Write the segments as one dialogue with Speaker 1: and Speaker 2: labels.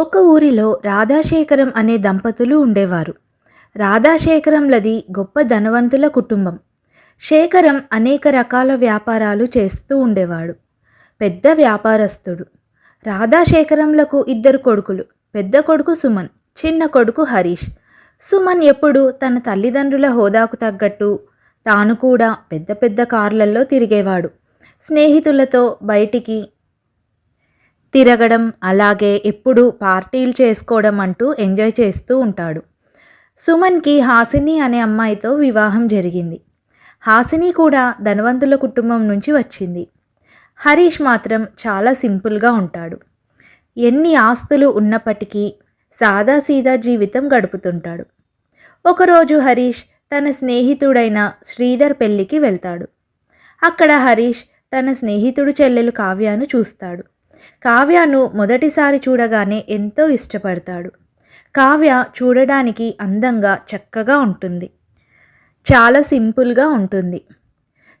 Speaker 1: ఒక ఊరిలో రాధాశేఖరం అనే దంపతులు ఉండేవారు. రాధాశేఖరంలది గొప్ప ధనవంతుల కుటుంబం. శేఖరం అనేక రకాల వ్యాపారాలు చేస్తూ ఉండేవాడు. పెద్ద వ్యాపారస్తుడు. రాధాశేఖరంలకు ఇద్దరు కొడుకులు. పెద్ద కొడుకు సుమన్, చిన్న కొడుకు హరీష్. సుమన్ ఎప్పుడూ తన తల్లిదండ్రుల హోదాకు తగ్గట్టు తాను కూడా పెద్ద పెద్ద కార్లల్లో తిరిగేవాడు. స్నేహితులతో బయటికి తిరగడం, అలాగే ఎప్పుడూ పార్టీలు చేసుకోవడం అంటూ ఎంజాయ్ చేస్తూ ఉంటాడు. సుమన్కి హాసిని అనే అమ్మాయితో వివాహం జరిగింది. హాసిని కూడా ధనవంతుల కుటుంబం నుంచి వచ్చింది. హరీష్ మాత్రం చాలా సింపుల్గా ఉంటాడు. ఎన్ని ఆస్తులు ఉన్నప్పటికీ సాదాసీదా జీవితం గడుపుతుంటాడు. ఒకరోజు హరీష్ తన స్నేహితుడైన శ్రీధర్ పెళ్ళికి వెళ్తాడు. అక్కడ హరీష్ తన స్నేహితుడు చెల్లెలు కావ్యను చూస్తాడు. కావ్యను మొదటిసారి చూడగానే ఎంతో ఇష్టపడతాడు. కావ్య చూడడానికి అందంగా చక్కగా ఉంటుంది. చాలా సింపుల్గా ఉంటుంది.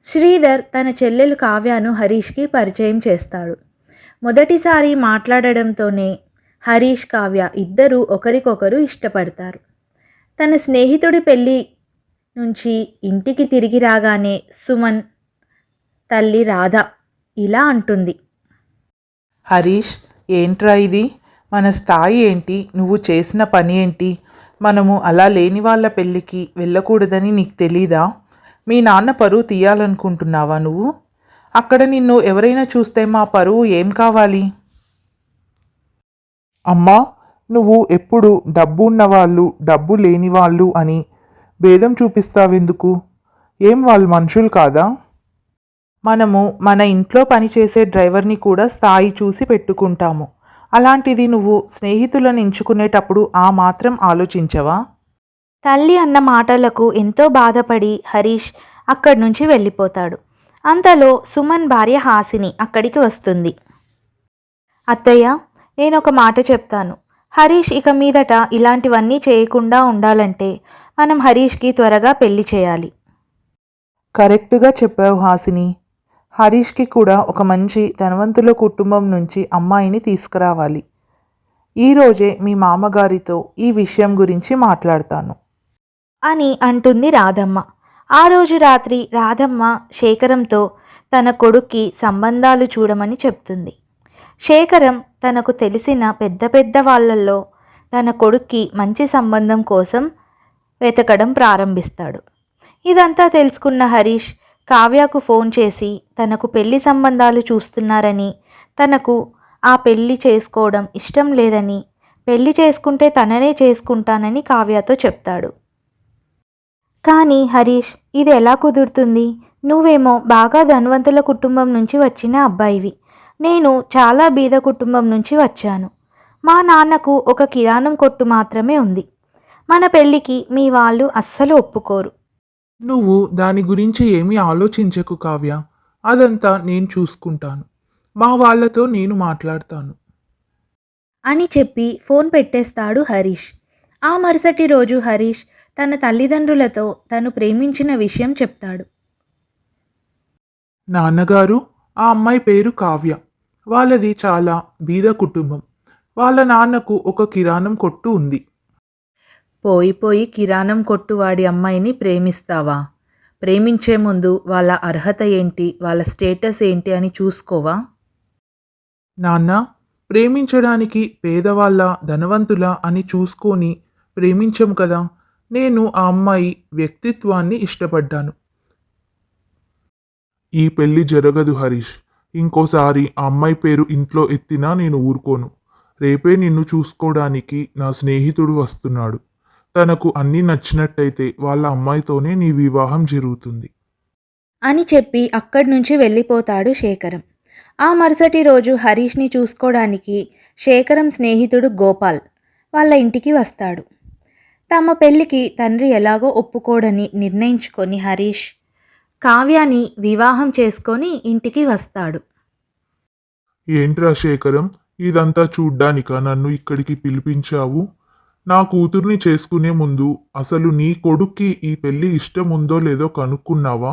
Speaker 1: శ్రీధర్ తన చెల్లెలు కావ్యను హరీష్కి పరిచయం చేస్తాడు. మొదటిసారి మాట్లాడడంతోనే హరీష్, కావ్య ఇద్దరూ ఒకరికొకరు ఇష్టపడతారు. తన స్నేహితుడి పెళ్ళి నుంచి ఇంటికి తిరిగి రాగానే సుమన్ తల్లి రాధ ఇలా అంటుంది.
Speaker 2: హరీష్, ఏంట్రా ఇది? మన స్థాయి ఏంటి? నువ్వు చేసిన పని ఏంటి? మనము అలా లేని వాళ్ళ పెళ్ళికి వెళ్ళకూడదని నీకు తెలీదా? మీ నాన్న పరువు తీయాలనుకుంటున్నావా నువ్వు? అక్కడ నిన్ను ఎవరైనా చూస్తే మా పరువు ఏం కావాలి? అమ్మా, నువ్వు ఎప్పుడు డబ్బు ఉన్నవాళ్ళు, డబ్బు లేని వాళ్ళు అని భేదం చూపిస్తావెందుకు? ఏం వాళ్ళు మనుషులు కాదా? మనము మన ఇంట్లో పనిచేసే డ్రైవర్ని కూడా స్థాయి చూసి పెట్టుకుంటాము. అలాంటిది నువ్వు స్నేహితులను ఎంచుకునేటప్పుడు ఆ మాత్రం ఆలోచించవా?
Speaker 1: తల్లి అన్న మాటలకు ఎంతో బాధపడి హరీష్ అక్కడి నుంచి వెళ్ళిపోతాడు. అంతలో సుమన్ భార్య హాసిని అక్కడికి వస్తుంది. అత్తయ్య, నేను ఒక మాట చెప్తాను. హరీష్ ఇక మీదట ఇలాంటివన్నీ చేయకుండా ఉండాలంటే మనం హరీష్కి త్వరగా పెళ్లి చేయాలి.
Speaker 2: కరెక్ట్గా చెప్పావు హాసిని. హరీష్కి కూడా ఒక మంచి ధనవంతుల కుటుంబం నుంచి అమ్మాయిని తీసుకురావాలి. ఈరోజే మీ మామగారితో ఈ విషయం గురించి మాట్లాడతాను
Speaker 1: అని అంటుంది రాధమ్మ. ఆ రోజు రాత్రి రాధమ్మ శేఖరంతో తన కొడుక్కి సంబంధాలు చూడమని చెప్తుంది. శేఖరం తనకు తెలిసిన పెద్ద పెద్ద వాళ్ళల్లో తన కొడుక్కి మంచి సంబంధం కోసం వెతకడం ప్రారంభిస్తాడు. ఇదంతా తెలుసుకున్న హరీష్ కావ్యకు ఫోన్ చేసి తనకు పెళ్లి సంబంధాలు చూస్తున్నారని, తనకు ఆ పెళ్లి చేసుకోవడం ఇష్టం లేదని, పెళ్లి చేసుకుంటే తననే చేసుకుంటానని కావ్యతో చెప్తాడు. కానీ హరీష్, ఇది ఎలా కుదురుతుంది? నువ్వేమో బాగా ధనవంతుల కుటుంబం నుంచి వచ్చిన అబ్బాయివి. నేను చాలా బీద కుటుంబం నుంచి వచ్చాను. మా నాన్నకు ఒక కిరాణం కొట్టు మాత్రమే ఉంది. మన పెళ్ళికి మీ వాళ్ళు అస్సలు ఒప్పుకోరు.
Speaker 2: నువ్వు దాని గురించి ఏమీ ఆలోచించకు కావ్య. అదంతా నేను చూసుకుంటాను. మా వాళ్ళతో నేను మాట్లాడతాను
Speaker 1: అని చెప్పి ఫోన్ పెట్టేస్తాడు హరీష్. ఆ మరుసటి రోజు హరీష్ తన తల్లిదండ్రులతో తను ప్రేమించిన విషయం చెప్తాడు.
Speaker 2: నాన్నగారు, ఆ అమ్మాయి పేరు కావ్య. వాళ్ళది చాలా బీద కుటుంబం. వాళ్ళ నాన్నకు ఒక కిరాణం కొట్టు ఉంది.
Speaker 1: పోయి పోయి కిరాణం కొట్టువాడి అమ్మాయిని ప్రేమిస్తావా? ప్రేమించే ముందు వాళ్ళ అర్హత ఏంటి, వాళ్ళ స్టేటస్ ఏంటి అని చూసుకోవా?
Speaker 2: నాన్న, ప్రేమించడానికి పేదవాళ్ళ ధనవంతుల అని చూసుకొని ప్రేమించం కదా. నేను ఆ అమ్మాయి వ్యక్తిత్వాన్ని ఇష్టపడ్డాను. ఈ పెళ్లి జరగదు హరీష్. ఇంకోసారి ఆ అమ్మాయి పేరు ఇంట్లో ఎత్తినా నేను ఊరుకోను. రేపే నిన్ను చూసుకోవడానికి నా స్నేహితుడు వస్తున్నాడు. తనకు అన్నీ నచ్చినట్టయితే వాళ్ళ అమ్మాయితోనే నీ వివాహం జరుగుతుంది
Speaker 1: అని చెప్పి అక్కడి నుంచి వెళ్ళిపోతాడు శేఖరం. ఆ మరుసటి రోజు హరీష్ని చూసుకోవడానికి శేఖరం స్నేహితుడు గోపాల్ వాళ్ళ ఇంటికి వస్తాడు. తమ పెళ్ళికి తండ్రి ఎలాగో ఒప్పుకోడని నిర్ణయించుకొని హరీష్ కావ్యాని వివాహం చేసుకొని ఇంటికి వస్తాడు.
Speaker 2: ఏంట్రా శేఖరం, ఇదంతా చూడ్డానికా నన్ను ఇక్కడికి పిలిపించావు? నా కూతుర్ని చేసుకునే ముందు అసలు నీ కొడుక్కి ఈ పెళ్లి ఇష్టం ఉందో లేదో కనుక్కున్నావా?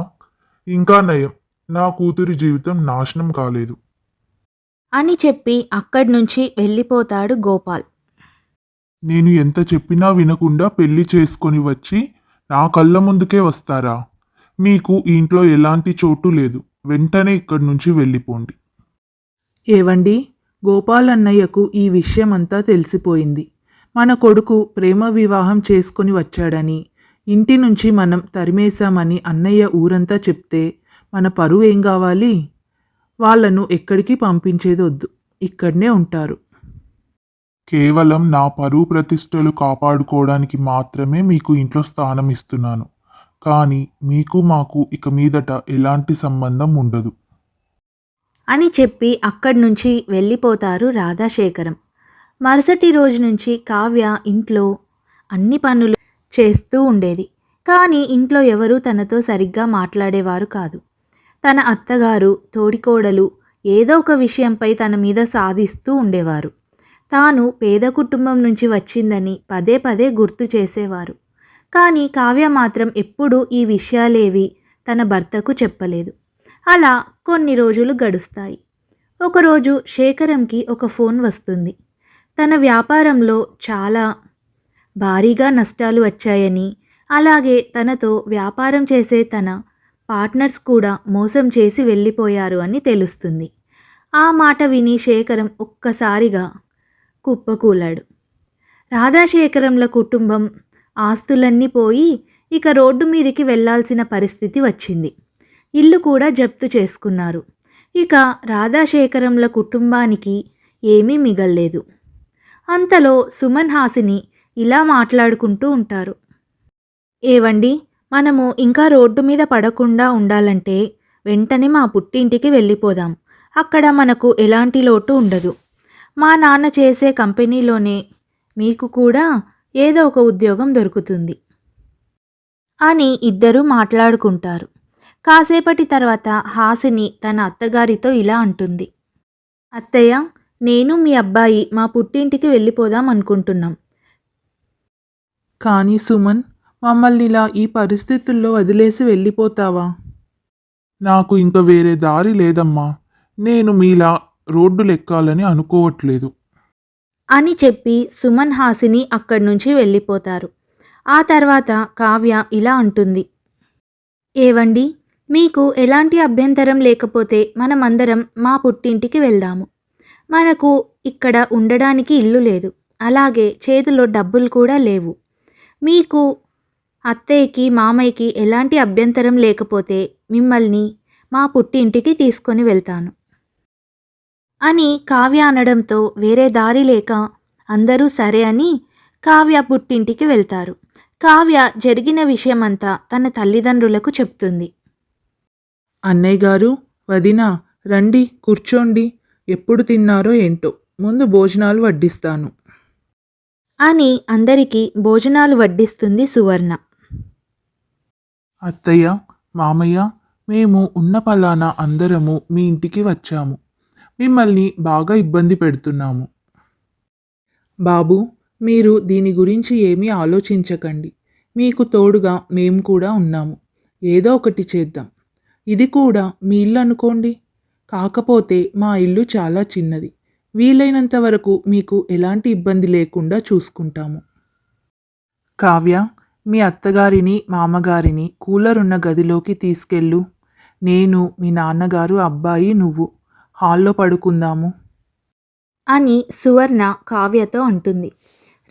Speaker 2: ఇంకా నయం, నా కూతురి జీవితం నాశనం కాలేదు
Speaker 1: అని చెప్పి అక్కడి నుంచి వెళ్ళిపోతాడు గోపాల్.
Speaker 3: నేను ఎంత చెప్పినా వినకుండా పెళ్లి చేసుకొని వచ్చి నా కళ్ళ ముందుకే వస్తారా? మీకు ఈ ఇంట్లో ఎలాంటి చోటు లేదు. వెంటనే ఇక్కడి నుంచి వెళ్ళిపోండి.
Speaker 2: ఏవండి, గోపాల్ అన్నయ్యకు ఈ విషయమంతా తెలిసిపోయింది. మన కొడుకు ప్రేమ వివాహం చేసుకొని వచ్చాడని, ఇంటి నుంచి మనం తరిమేశామని అన్నయ్య ఊరంతా చెప్తే మన పరువు ఏం కావాలి? వాళ్ళను ఎక్కడికి పంపించేదొద్దు, ఇక్కడనే ఉంటారు.
Speaker 3: కేవలం నా పరువు ప్రతిష్టలు కాపాడుకోవడానికి మాత్రమే మీకు ఇంట్లో స్థానం ఇస్తున్నాను. కానీ మీకు మాకు ఇక మీదట ఎలాంటి సంబంధం ఉండదు.
Speaker 1: అని చెప్పి అక్కడి నుంచి వెళ్ళిపోతారు రాధాశేఖరం. మరుసటి రోజు నుంచి కావ్య ఇంట్లో అన్ని పనులు చేస్తూ ఉండేది. కానీ ఇంట్లో ఎవరూ తనతో సరిగ్గా మాట్లాడేవారు కాదు. తన అత్తగారు, తోడికోడలు ఏదో ఒక విషయంపై తన మీద సాధిస్తూ ఉండేవారు. తాను పేద కుటుంబం నుంచి వచ్చిందని పదే పదే గుర్తు చేసేవారు. కానీ కావ్య మాత్రం ఎప్పుడూ ఈ విషయాలేవి తన భర్తకు చెప్పలేదు. అలా కొన్ని రోజులు గడుస్తాయి. ఒకరోజు శేఖరంకి ఒక ఫోన్ వస్తుంది. తన వ్యాపారంలో చాలా భారీగా నష్టాలు వచ్చాయని, అలాగే తనతో వ్యాపారం చేసే తన పార్ట్నర్స్ కూడా మోసం చేసి వెళ్ళిపోయారు అని తెలుస్తుంది. ఆ మాట విని శేఖరం ఒక్కసారిగా కుప్పకూలాడు. రాధాశేఖరంల కుటుంబం ఆస్తులన్నీ పోయి ఇక రోడ్డు మీదికి వెళ్లాల్సిన పరిస్థితి వచ్చింది. ఇల్లు కూడా జప్తు చేసుకున్నారు. ఇక రాధాశేఖరంల కుటుంబానికి ఏమీ మిగల్లేదు. అంతలో సుమన్ హాసిని ఇలా మాట్లాడుకుంటూ ఉంటారు. ఏవండి, మనము ఇంకా రోడ్డు మీద పడకుండా ఉండాలంటే వెంటనే మా పుట్టింటికి వెళ్ళిపోదాం. అక్కడ మనకు ఎలాంటి లోటు ఉండదు. మా నాన్న చేసే కంపెనీలోనే మీకు కూడా ఏదో ఒక ఉద్యోగం దొరుకుతుంది అని ఇద్దరూ మాట్లాడుకుంటారు. కాసేపటి తర్వాత హాసిని తన అత్తగారితో ఇలా అంటుంది. అత్తయ్య, నేను మీ అబ్బాయి మా పుట్టింటికి వెళ్ళిపోదాం అనుకుంటున్నాం.
Speaker 2: కానీ సుమన్, మమ్మల్ని ఇలా ఈ పరిస్థితుల్లో వదిలేసి వెళ్ళిపోతావా?
Speaker 3: నాకు ఇంక వేరే దారి లేదమ్మా. నేను మీలా రోడ్డులెక్కాలని అనుకోవట్లేదు.
Speaker 1: అని చెప్పి సుమన్ హాసిని అక్కడి నుంచి వెళ్ళిపోతారు. ఆ తర్వాత కావ్య ఇలా అంటుంది. ఏవండి, మీకు ఎలాంటి అభ్యంతరం లేకపోతే మనమందరం మా పుట్టింటికి వెళ్దాము. మనకు ఇక్కడ ఉండడానికి ఇల్లు లేదు, అలాగే చేతిలో డబ్బులు కూడా లేవు. మీకు అత్తయ్యకి మామయ్యకి ఎలాంటి అభ్యంతరం లేకపోతే మిమ్మల్ని మా పుట్టింటికి తీసుకొని వెళ్తాను అని కావ్య అనడంతో వేరే దారి లేక అందరూ సరే అని కావ్య పుట్టింటికి వెళ్తారు. కావ్య జరిగిన విషయమంతా తన తల్లిదండ్రులకు చెప్తుంది.
Speaker 2: అన్నయ్య గారు, వదిన, రండి కూర్చోండి. ఎప్పుడు తిన్నారో ఏంటో, ముందు భోజనాలు వడ్డిస్తాను
Speaker 1: అని అందరికీ భోజనాలు వడ్డిస్తుంది సువర్ణ.
Speaker 3: అత్తయ్య, మామయ్య, మేము ఉన్న పలానా అందరము మీ ఇంటికి వచ్చాము. మిమ్మల్ని బాగా ఇబ్బంది పెడుతున్నాము.
Speaker 2: బాబు, మీరు దీని గురించి ఏమీ ఆలోచించకండి. మీకు తోడుగా మేము కూడా ఉన్నాము. ఏదో ఒకటి చేద్దాం. ఇది కూడా మీ ఇల్లు అనుకోండి. కాకపోతే మా ఇల్లు చాలా చిన్నది. వీలైనంత వరకు మీకు ఎలాంటి ఇబ్బంది లేకుండా చూసుకుంటాము. కావ్య, మీ అత్తగారిని మామగారిని కూలర్ ఉన్న గదిలోకి తీసుకెళ్ళు. నేను, మీ నాన్నగారు, అబ్బాయి, నువ్వు హాల్లో పడుకుందాము
Speaker 1: అని సువర్ణ కావ్యతో అంటుంది.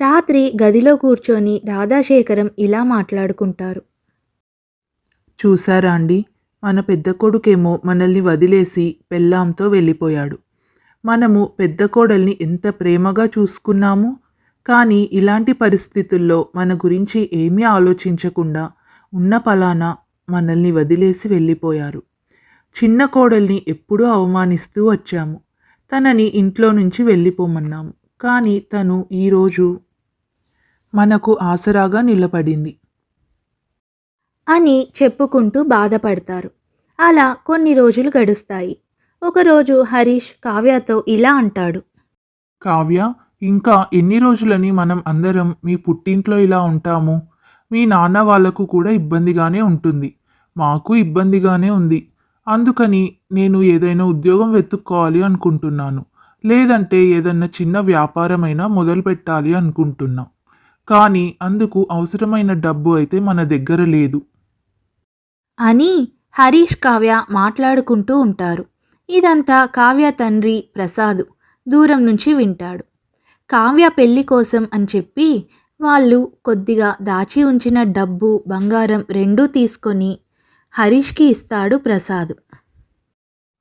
Speaker 1: రాత్రి గదిలో కూర్చొని రాధాశేఖరం ఇలా మాట్లాడుకుంటారు.
Speaker 2: చూసారా అండి, మన పెద్ద కొడుకేమో మనల్ని వదిలేసి పెళ్ళాంతో వెళ్ళిపోయాడు. మనము పెద్ద కోడల్ని ఎంత ప్రేమగా చూసుకున్నాము. కానీ ఇలాంటి పరిస్థితుల్లో మన గురించి ఏమీ ఆలోచించకుండా ఉన్న పలానా మనల్ని వదిలేసి వెళ్ళిపోయారు. చిన్న కోడల్ని ఎప్పుడూ అవమానిస్తూ వచ్చాము. తనని ఇంట్లో నుంచి వెళ్ళిపోమన్నాము. కానీ తను ఈరోజు మనకు ఆసరాగా నిలబడింది
Speaker 1: అని చెప్పుకుంటూ బాధపడతారు. అలా కొన్ని రోజులు గడుస్తాయి. ఒకరోజు హరీష్ కావ్యతో ఇలా అంటాడు.
Speaker 3: కావ్య, ఇంకా ఎన్ని రోజులని మనం అందరం మీ పుట్టింట్లో ఇలా ఉంటాము? మీ నాన్న వాళ్లకు కూడా ఇబ్బందిగానే ఉంటుంది, మాకు ఇబ్బందిగానే ఉంది. అందుకని నేను ఏదైనా ఉద్యోగం వెతుక్కోవాలి అనుకుంటున్నాను.
Speaker 2: లేదంటే ఏదన్నా చిన్న వ్యాపారమైనా మొదలు పెట్టాలి అనుకుంటున్నాం. కానీ అందుకు అవసరమైన డబ్బు అయితే మన దగ్గర లేదు.
Speaker 1: అని హరీష్ కావ్య మాట్లాడుకుంటూ ఉంటారు. ఇదంతా కావ్య తండ్రి ప్రసాద్ దూరం నుంచి వింటాడు. కావ్య పెళ్లి కోసం అని చెప్పి వాళ్ళు కొద్దిగా దాచి ఉంచిన డబ్బు బంగారం రెండూ తీసుకొని హరీష్కి ఇస్తాడు ప్రసాద్.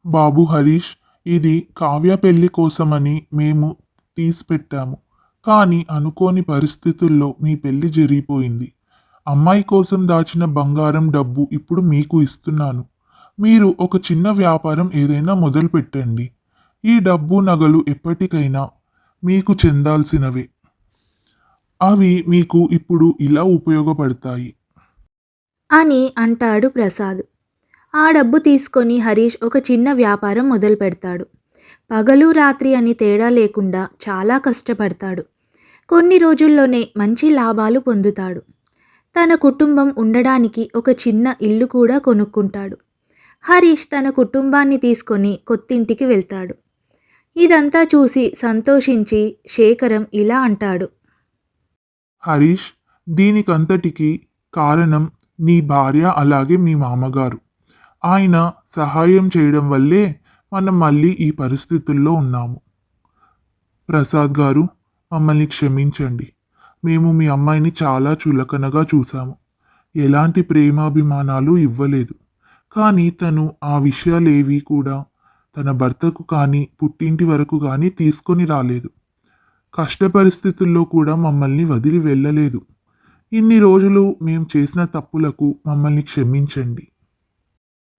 Speaker 3: బాబు హరీష్, ఇది కావ్య పెళ్లి కోసమని మేము తీసిపెట్టాము. కానీ అనుకోని పరిస్థితుల్లో మీ పెళ్లి జరిగిపోయింది. అమ్మాయి కోసం దాచిన బంగారం డబ్బు ఇప్పుడు మీకు ఇస్తున్నాను. మీరు ఒక చిన్న వ్యాపారం ఏదైనా మొదలు పెట్టండి. ఈ డబ్బు నగలు ఎప్పటికైనా మీకు చెందాల్సినవే. అవి మీకు ఇప్పుడు ఇలా ఉపయోగపడతాయి.
Speaker 1: అని అంటాడు ప్రసాద్. ఆ డబ్బు తీసుకొని హరీష్ ఒక చిన్న వ్యాపారం మొదలు పెడతాడు. పగలు రాత్రి అని తేడా లేకుండా చాలా కష్టపడతాడు. కొన్ని రోజుల్లోనే మంచి లాభాలు పొందుతాడు. తన కుటుంబం ఉండడానికి ఒక చిన్న ఇల్లు కూడా కొనుక్కుంటాడు. హరీష్ తన కుటుంబాన్ని తీసుకొని కొత్తింటికి వెళ్తాడు. ఇదంతా చూసి సంతోషించి శేఖరం ఇలా అంటాడు.
Speaker 3: హరీష్, దీనికంతటికి కారణం నీ భార్య అలాగే మీ మామగారు. ఆయన సహాయం చేయడం వల్లే మనం మళ్ళీ ఈ పరిస్థితుల్లో ఉన్నాము. ప్రసాద్ గారు, మమ్మల్ని క్షమించండి. మేము మీ అమ్మాయిని చాలా చులకనగా చూసాము. ఎలాంటి ప్రేమాభిమానాలు ఇవ్వలేదు. కానీ తను ఆ విషయాలేవి కూడా తన భర్తకు కానీ పుట్టింటి వరకు కానీ తీసుకొని రాలేదు. కష్ట పరిస్థితుల్లో కూడా మమ్మల్ని వదిలి వెళ్ళలేదు. ఇన్ని రోజులు మేము చేసిన తప్పులకు మమ్మల్ని క్షమించండి.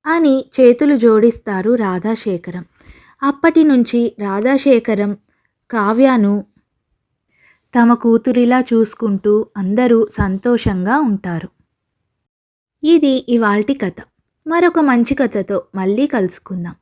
Speaker 1: అని చేతులు జోడిస్తారు రాధాశేఖరం. అప్పటి నుంచి రాధాశేఖరం కావ్యను తమ కూతురిలా చూసుకుంటూ అందరూ సంతోషంగా ఉంటారు. ఇది ఇవాల్టి కథ. మరొక మంచి కథతో మళ్ళీ కలుసుకుందాం.